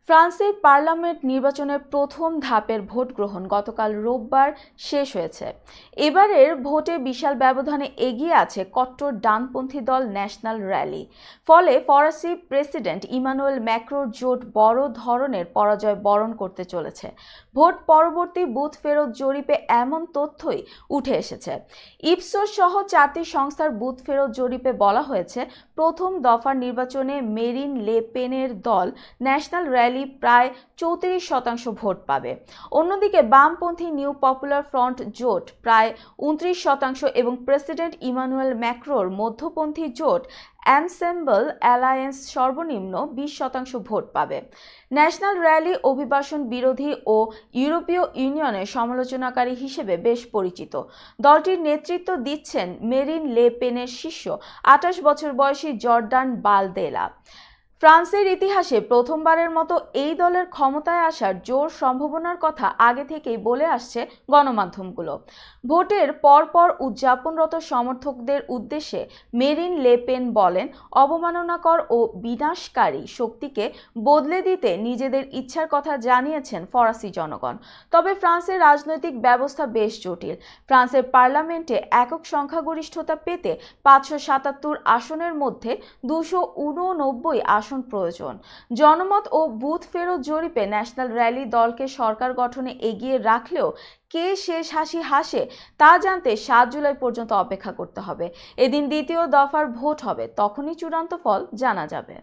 ফ্রান্সের পার্লামেন্ট নির্বাচনের প্রথম ধাপের ভোট গ্রহণ গতকাল রোববার শেষ হয়েছে। এবারের ভোটে বিশাল ব্যবধানে এগিয়ে আছে কট্টর ডানপন্থী দল ন্যাশনাল র্যালি। ফলে ফরাসি প্রেসিডেন্ট ইমানুয়েল ম্যাক্রোর জোট বড় ধরনের পরাজয় বরণ করতে চলেছে। ভোট পরবর্তী বুথ ফেরত জরিপে এমন তথ্যই উঠে এসেছে। ইপসোস সহ 4টি সংস্থার বুথ ফেরত জরিপে বলা হয়েছে, প্রথম দফার নির্বাচনে মেরিন লে পেনের দল ন্যাশনাল র্যালি প্রায় 34% ভোট পাবে। অন্যদিকে বামপন্থী নিউ পপুলার ফ্রন্ট জোট প্রায় 29% এবং প্রেসিডেন্ট ইমানুয়েল ম্যাক্রোর মধ্যপন্থী জোট এনসেম্বল অ্যালায়েন্স সর্বনিম্ন 20% ভোট পাবে। ন্যাশনাল র্যালি অভিবাসন বিরোধী ও ইউরোপীয় ইউনিয়নের সমালোচনাকারী হিসেবে বেশ পরিচিত। দলটির নেতৃত্ব দিচ্ছেন মেরিন লে পেনের শিষ্য 28 বছর বয়সী জর্দান বালদেলা। ফ্রান্সের ইতিহাসে প্রথমবারের মতো এই দলের ক্ষমতায় আসার জোর সম্ভাবনার কথা আগে থেকেই বলে আসছে গণমাধ্যমগুলো। ভোটের পরপর উদযাপনরত সমর্থকদের উদ্দেশ্যে মেরিন লে পেন বলেন, অবমাননাকর ও বিনাশকারী শক্তিকে বদলে দিতে নিজেদের ইচ্ছার কথা জানিয়েছেন ফরাসি জনগণ। তবে ফ্রান্সের রাজনৈতিক ব্যবস্থা বেশ জটিল। ফ্রান্সের পার্লামেন্টে একক সংখ্যাগরিষ্ঠতা পেতে 577 আসনের মধ্যে 289 আসন প্রয়োজন। জনমত ও বুথ ফেরত জরিপে ন্যাশনাল র্যালি দলকে সরকার গঠনে এগিয়ে রাখলেও কে শেষ হাসি হাসে তা জানতে 7 জুলাই পর্যন্ত অপেক্ষা করতে হবে। এদিন দ্বিতীয় দফার ভোট হবে, তখনই চূড়ান্ত ফল জানা যাবে।